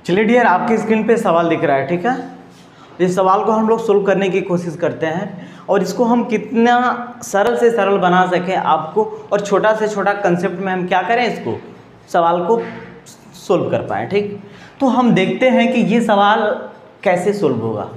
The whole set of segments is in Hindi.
चलिए डियर, आपकी स्क्रीन पे सवाल दिख रहा है, ठीक है। इस सवाल को हम लोग सोल्व करने की कोशिश करते हैं और इसको हम कितना सरल से सरल बना सकें आपको, और छोटा से छोटा कंसेप्ट में हम क्या करें, इसको सवाल को सोल्व कर पाएँ, ठीक। तो हम देखते हैं कि ये सवाल कैसे सोल्व होगा।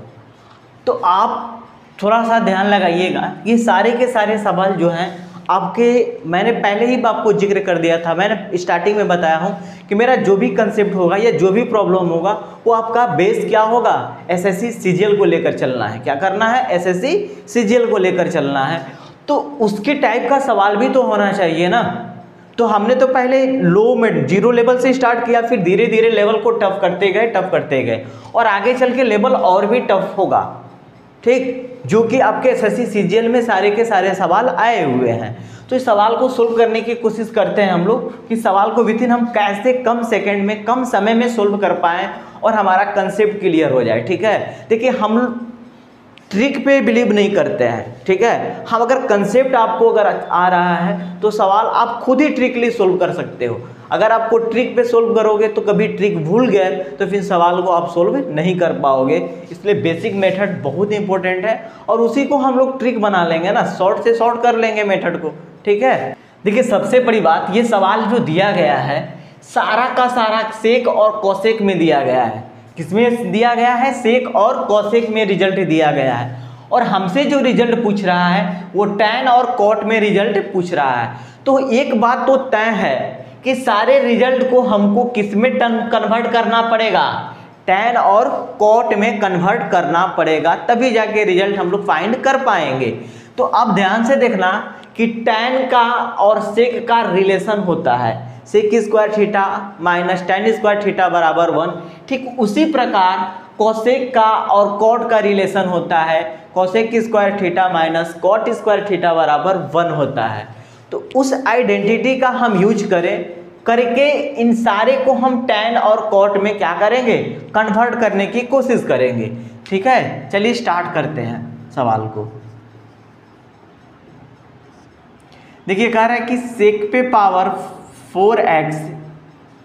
तो आप थोड़ा सा ध्यान लगाइएगा, ये सारे के सारे सवाल जो हैं आपके, मैंने पहले ही आपको जिक्र कर दिया था, मैंने स्टार्टिंग में बताया हूँ कि मेरा जो भी कंसेप्ट होगा या जो भी प्रॉब्लम होगा वो आपका बेस क्या होगा, एसएससी सीजीएल को लेकर चलना है। क्या करना है, एसएससी सीजीएल को लेकर चलना है। तो उसके टाइप का सवाल भी तो होना चाहिए ना। तो हमने तो पहले लो में 0 लेवल से स्टार्ट किया, फिर धीरे धीरे लेवल को टफ करते गए और आगे चल के लेवल और भी टफ होगा, ठीक, जो कि आपके एसएससी सीजीएल में सारे के सारे सवाल आए हुए हैं। तो इस सवाल को सोल्व करने की कोशिश करते हैं हम लोग कि सवाल को विथिन हम कैसे कम सेकंड में, कम समय में सोल्व कर पाएँ और हमारा कंसेप्ट क्लियर हो जाए, ठीक है। देखिए, हम ट्रिक पे बिलीव नहीं करते हैं, ठीक है। हम अगर कंसेप्ट आपको अगर आ रहा है तो सवाल आप खुद ही ट्रिकली सोल्व कर सकते हो। अगर आपको ट्रिक पे सोल्व करोगे तो कभी ट्रिक भूल गए तो फिर सवाल को आप सोल्व नहीं कर पाओगे। इसलिए बेसिक मेथड बहुत इंपॉर्टेंट है और उसी को हम लोग ट्रिक बना लेंगे ना, शॉर्ट से शॉर्ट कर लेंगे मेथड को, ठीक है। देखिए, सबसे बड़ी बात, ये सवाल जो दिया गया है सारा का सारा सेक और कॉसेक में दिया गया है। किसमें दिया गया है, सेक और कॉसेक में रिजल्ट दिया गया है। और हमसे जो रिजल्ट पूछ रहा है वो टैन और कॉट में रिजल्ट पूछ रहा है। तो एक बात तो तय है कि सारे रिजल्ट को हमको किस में कन्वर्ट करना पड़ेगा, टैन और कॉट में कन्वर्ट करना पड़ेगा, तभी जाके रिजल्ट हम लोग फाइंड कर पाएंगे। तो अब ध्यान से देखना कि टैन का और सेक का रिलेशन होता है sec square theta minus tan square theta बराबर 1। ठीक उसी प्रकार कोसेक का और कॉट का रिलेशन होता है cosec square theta minus cot square theta बराबर 1 होता है। तो उस आइडेंटिटी का हम यूज करके इन सारे को हम टैन और कॉट में क्या करेंगे, कन्वर्ट करने की कोशिश करेंगे। ठीक है, चलिए स्टार्ट करते हैं सवाल को। देखिए, कह रहा है कि सेक पे power 4x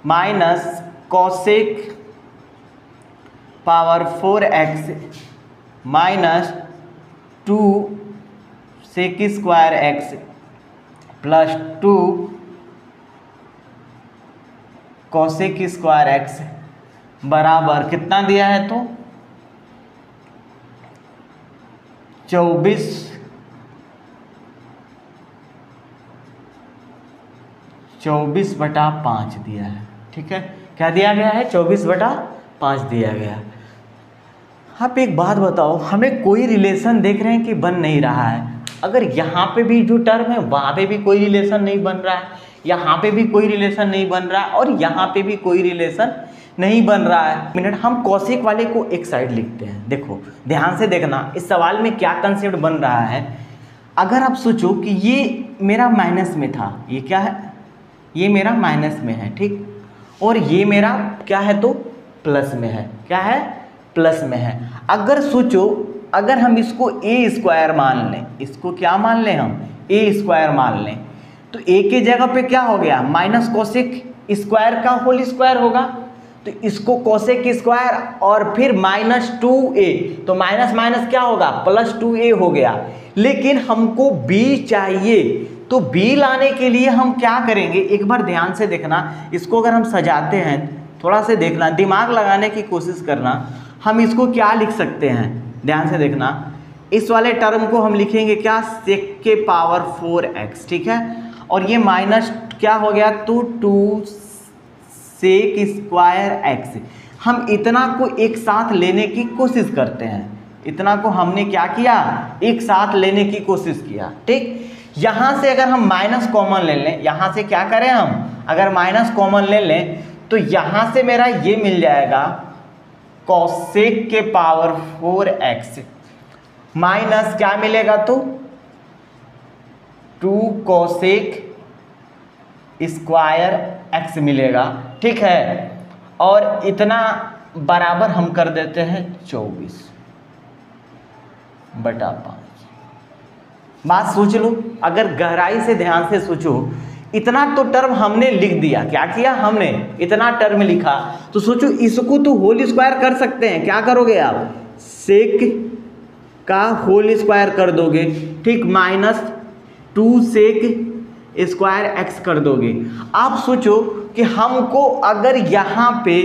minus cosec power 4x minus 2 sec square x plus 2 cosec square x बराबर कितना दिया है, तो 24/5 दिया है। ठीक है, क्या दिया गया है, 24/5 दिया गया। आप एक बात बताओ, हमें कोई रिलेशन देख रहे हैं कि बन नहीं रहा है। अगर यहाँ पे भी जो टर्म है वहाँ पे भी कोई रिलेशन नहीं बन रहा है, यहाँ पे भी कोई रिलेशन नहीं बन रहा है और यहाँ पे भी कोई रिलेशन नहीं बन रहा है। मिनट, हम कॉसेक वाले को एक साइड लिखते हैं। देखो ध्यान से देखना, इस सवाल में क्या कंसेप्ट बन रहा है। अगर आप सोचो कि ये मेरा माइनस में था, ये क्या है, ये मेरा माइनस में है, ठीक, और ये मेरा क्या है, तो प्लस में है। क्या है, प्लस में है। अगर सोचो, अगर हम इसको ए स्क्वायर मान लें, इसको क्या मान लें, हम ए स्क्वायर मान लें, तो ए के जगह पे क्या हो गया, माइनस कोसेक स्क्वायर का होल स्क्वायर होगा। तो इसको कोसेक स्क्वायर और फिर माइनस 2a, तो माइनस माइनस क्या होगा, प्लस 2a हो गया। लेकिन हमको b चाहिए, तो b लाने के लिए हम क्या करेंगे, एक बार ध्यान से देखना। इसको अगर हम सजाते हैं, थोड़ा से देखना, दिमाग लगाने की कोशिश करना। हम इसको क्या लिख सकते हैं, ध्यान से देखना। इस वाले टर्म को हम लिखेंगे क्या, सेक के पावर 4x, ठीक है, और ये माइनस क्या हो गया, तो 2 सेक स्क्वायर x। हम इतना को एक साथ लेने की कोशिश करते हैं, इतना को हमने क्या किया, एक साथ लेने की कोशिश किया। ठीक, यहाँ से अगर हम माइनस कॉमन ले लें, यहाँ से क्या करें हम, अगर माइनस कॉमन ले लें तो यहाँ से मेरा ये मिल जाएगा कोसेक के पावर 4x माइनस क्या मिलेगा, तो 2 कोसेक स्क्वायर x मिलेगा। ठीक है, और इतना बराबर हम कर देते हैं 24/5। बात सोच लो, अगर गहराई से ध्यान से सोचो, इतना तो टर्म हमने लिख दिया। क्या किया हमने? इतना टर्म लिखा। तो सोचो इसको तो होल स्क्वायर कर सकते हैं। क्या करोगे आप? सेक का होल स्क्वायर कर दोगे, ठीक, -2 सेक स्क्वायर एक्स कर दोगे। आप सोचो कि हमको अगर यहाँ पे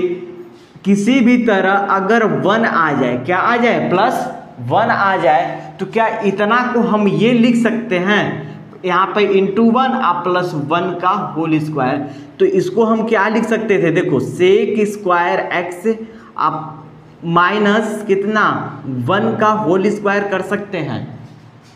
किसी भी तरह अगर 1 आ जाए, क्या आ जाए? +1 आ जाए, तो क्या इतना को हम ये लिख सकते हैं यहाँ पे ×1 आप +1 का होल स्क्वायर। तो इसको हम क्या लिख सकते थे? देखो सेक स्क्वायर एक्स आप माइनस कितना 1 का होल स्क्वायर कर सकते हैं।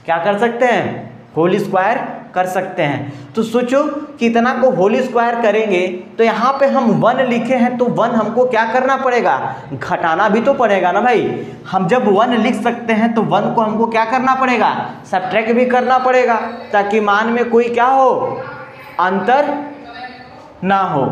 क्या कर सकते हैं? होल स्क्वायर कर सकते हैं। तो सोचो कि इतना को होल स्क्वायर करेंगे तो यहाँ पे हम 1 लिखे हैं, तो 1 हमको क्या करना पड़ेगा? घटाना भी तो पड़ेगा ना भाई। हम जब 1 लिख सकते हैं तो 1 को हमको क्या करना पड़ेगा? सब्ट्रैक्ट भी करना पड़ेगा, ताकि मान में कोई क्या हो? अंतर ना हो।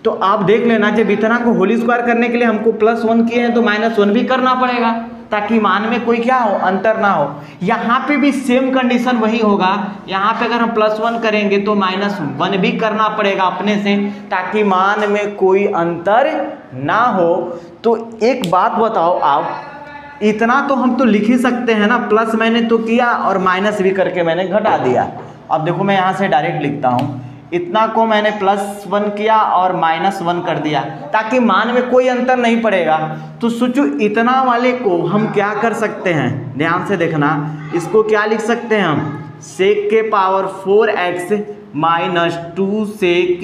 तो आप देख लेना, जब इतना को होल स्क्वायर करने के लिए हमको +1 किए हैं तो -1 भी करना पड़ेगा, ताकि मान में कोई क्या हो? अंतर ना हो। यहाँ पे भी सेम कंडीशन वही होगा। यहाँ पे अगर हम +1 करेंगे तो -1 भी करना पड़ेगा अपने से, ताकि मान में कोई अंतर ना हो। तो एक बात बताओ आप, इतना तो हम तो लिख ही सकते हैं ना, प्लस मैंने तो किया और माइनस भी करके मैंने घटा दिया। अब देखो मैं यहाँ से डायरेक्ट लिखता हूँ, इतना को मैंने +1 किया और -1 कर दिया, ताकि मान में कोई अंतर नहीं पड़ेगा। तो सोचो इतना वाले को हम क्या कर सकते हैं? ध्यान से देखना, इसको क्या लिख सकते हैं हम? सेक के power 4x -2 sec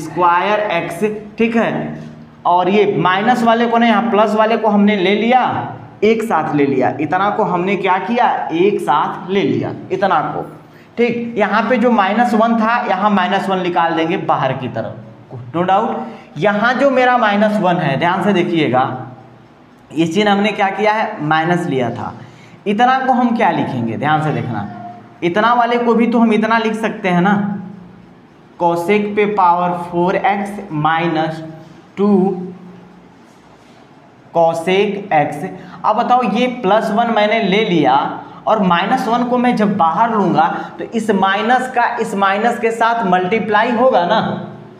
square x, ठीक है। और ये माइनस वाले को ना, यहाँ प्लस वाले को हमने ले लिया, एक साथ ले लिया। इतना को हमने क्या किया? एक साथ ले लिया इतना को, ठीक। यहाँ पे जो -1 था, यहाँ -1 निकाल देंगे बाहर की तरफ, नो डाउट। यहाँ जो मेरा -1 है, ध्यान से देखिएगा, इस चीज हमने क्या किया है? माइनस लिया था। इतना को हम क्या लिखेंगे? ध्यान से देखना, इतना वाले को भी तो हम इतना लिख सकते हैं ना, कोसेक पे पावर 4x -2 कोसेक x। अब बताओ ये +1 मैंने ले लिया और -1 को मैं जब बाहर लूंगा तो इस माइनस का इस माइनस के साथ मल्टीप्लाई होगा ना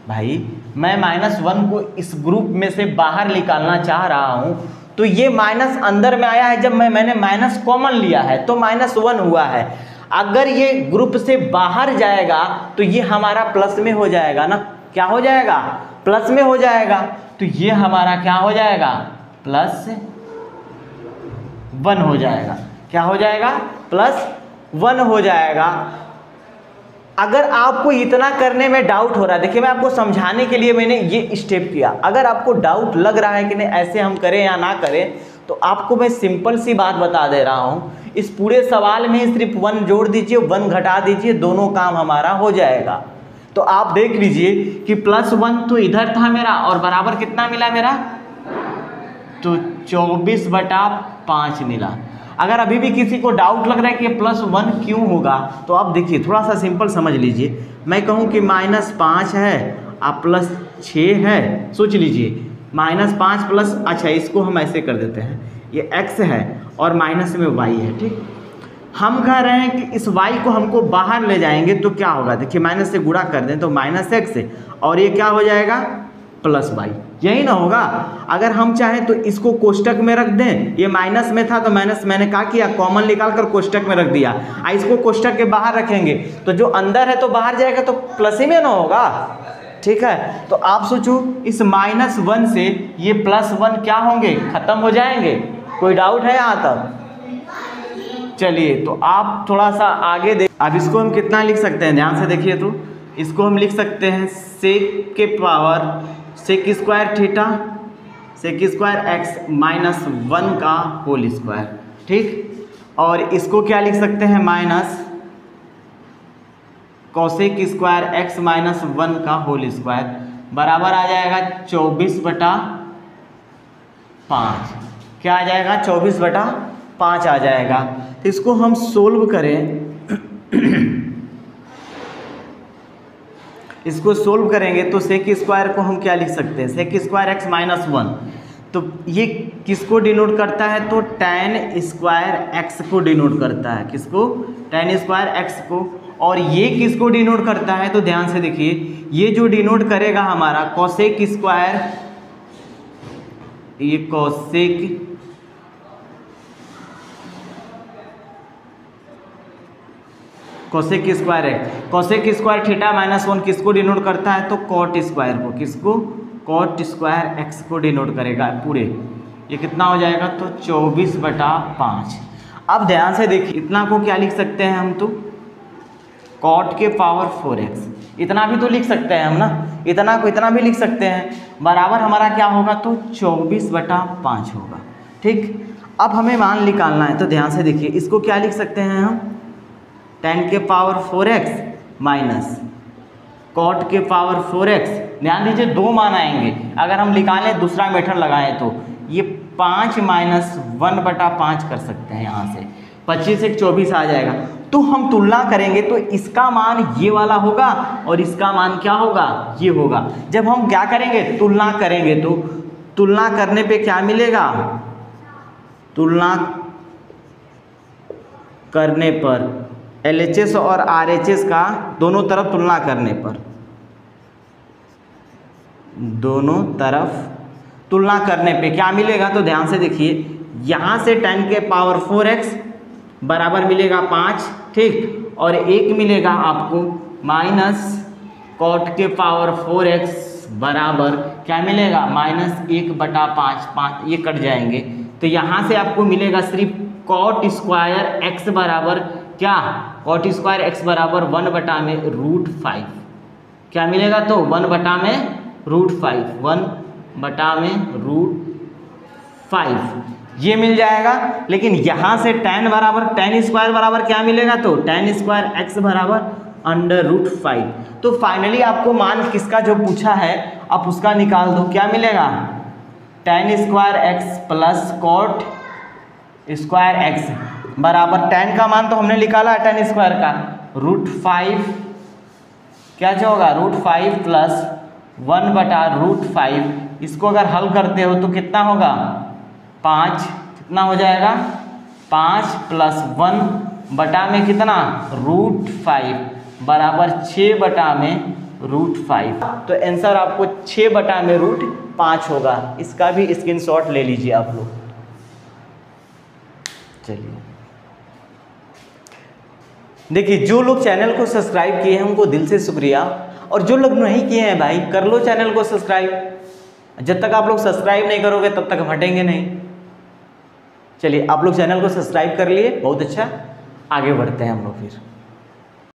भाई। मैं -1 को इस ग्रुप में से बाहर निकालना चाह रहा हूं, तो ये माइनस अंदर में आया है। जब मैंने माइनस कॉमन लिया है तो -1 हुआ है। अगर ये ग्रुप से बाहर जाएगा तो ये हमारा प्लस में हो जाएगा ना। क्या हो जाएगा? प्लस में हो जाएगा। तो ये हमारा क्या हो जाएगा? +1 हो जाएगा। क्या हो जाएगा? +1 हो जाएगा। अगर आपको इतना करने में डाउट हो रहा है, देखिए मैं आपको समझाने के लिए मैंने ये स्टेप किया। अगर आपको डाउट लग रहा है कि नहीं ऐसे हम करें या ना करें, तो आपको मैं सिंपल सी बात बता दे रहा हूँ। इस पूरे सवाल में सिर्फ 1 जोड़ दीजिए, 1 घटा दीजिए, दोनों काम हमारा हो जाएगा। तो आप देख लीजिए कि +1 तो इधर था मेरा और बराबर कितना मिला मेरा? तो 24/5 मिला। अगर अभी भी किसी को डाउट लग रहा है कि +1 क्यों होगा, तो आप देखिए थोड़ा सा सिंपल समझ लीजिए। मैं कहूँ कि -5 है आप +6 है, सोच लीजिए -5 प्लस, अच्छा इसको हम ऐसे कर देते हैं, ये x है और माइनस में y है, ठीक। हम कह रहे हैं कि इस y को हमको बाहर ले जाएंगे तो क्या होगा? देखिए माइनस से गुणा कर दें तो -x और ये क्या हो जाएगा? +y, यही ना होगा। अगर हम चाहें तो इसको कोष्टक में रख दें, ये माइनस में था तो माइनस मैंने क्या किया? कॉमन निकाल कर कोष्टक में रख दिया। इसको कोष्टक के बाहर रखेंगे तो जो अंदर है तो बाहर जाएगा, तो प्लस ही में ना होगा, ठीक है। तो आप सोचो इस -1 से ये +1 क्या होंगे? खत्म हो जाएंगे। कोई डाउट है यहाँ तक? चलिए तो आप थोड़ा सा आगे देख। अब इसको हम कितना लिख सकते हैं? ध्यान से देखिए, तो इसको हम लिख सकते हैं सेक के power sec square theta sec square x -1 का होल स्क्वायर, ठीक। और इसको क्या लिख सकते हैं? माइनस कोसेक स्क्वायर x -1 का होल स्क्वायर बराबर आ जाएगा 24/5। क्या आ जाएगा? 24/5 आ जाएगा। तो इसको हम सोल्व करें, इसको सोल्व करेंगे तो सेक स्क्वायर को हम क्या लिख सकते हैं? सेक स्क्वायर x -1, तो ये किसको डिनोट करता है? तो tan स्क्वायर x को डिनोट करता है। किसको? tan स्क्वायर x को। और ये किसको डिनोट करता है, तो ध्यान से देखिए, ये जो डिनोट करेगा हमारा कोसेक स्क्वायर, ये कोसेक स्क्वायर है। कोसेक स्क्वायर थीटा माइनस 1 किसको डिनोट करता है, तो कॉट स्क्वायर को, किसको, कॉट स्क्वायर एक्स को डिनोट करेगा पूरे। ये कितना हो जाएगा, तो 24/5। अब ध्यान से देखिए, इतना को क्या लिख सकते हैं हम, तो कॉट के पावर 4x, इतना भी तो लिख सकते हैं हम ना, इतना को इतना भी लिख सकते हैं, बराबर हमारा क्या होगा, तो 24/5 होगा। ठीक, अब हमें मान निकालना है, तो ध्यान से देखिए, इसको क्या लिख सकते हैं हम, tan के पावर 4x माइनस कॉट के पावर 4x। ध्यान दीजिए, दो मान आएंगे, अगर हम निकालें दूसरा मेथड लगाएं तो ये 5 माइनस 1/5 कर सकते हैं, यहाँ से 25 से 24 आ जाएगा। तो हम तुलना करेंगे तो इसका मान ये वाला होगा और इसका मान क्या होगा, ये होगा। जब हम क्या करेंगे, तुलना करेंगे, तो तुलना करने पे क्या मिलेगा, तुलना करने पर LHS और RHS का दोनों तरफ तुलना करने पर, दोनों तरफ तुलना करने पे क्या मिलेगा, तो ध्यान से देखिए, यहाँ से tan के पावर 4x बराबर मिलेगा 5, ठीक, और एक मिलेगा आपको माइनस कॉट के पावर 4x बराबर क्या मिलेगा, -1/5, 5 ये कट जाएंगे, तो यहाँ से आपको मिलेगा सिर्फ कॉट स्क्वायर x बराबर क्या, कॉट स्क्वायर x बराबर 1/√5 क्या मिलेगा, तो 1/√5, 1/√5 ये मिल जाएगा। लेकिन यहाँ से tan स्क्वायर बराबर क्या मिलेगा, तो tan स्क्वायर x बराबर √5। तो फाइनली आपको मान किसका जो पूछा है आप उसका निकाल दो, क्या मिलेगा, tan square x plus cot square x बराबर, tan का मान तो हमने निकाला है tan स्क्वायर का, √5 क्या जो होगा, √5 प्लस 1/√5। इसको अगर हल करते हो तो कितना होगा, 5, कितना हो जाएगा, 5 प्लस 1 बटा में कितना, √5 बराबर 6/√5। तो आंसर आपको 6/√5 होगा। इसका भी स्क्रीनशॉट ले लीजिए आप लोग। चलिए देखिए, जो लोग चैनल को सब्सक्राइब किए हैं उनको दिल से शुक्रिया, और जो लोग नहीं किए हैं भाई कर लो चैनल को सब्सक्राइब। जब तक आप लोग सब्सक्राइब नहीं करोगे तब तक हम हटेंगे नहीं। चलिए आप लोग चैनल को सब्सक्राइब कर लिए, बहुत अच्छा, आगे बढ़ते हैं हम लोग फिर।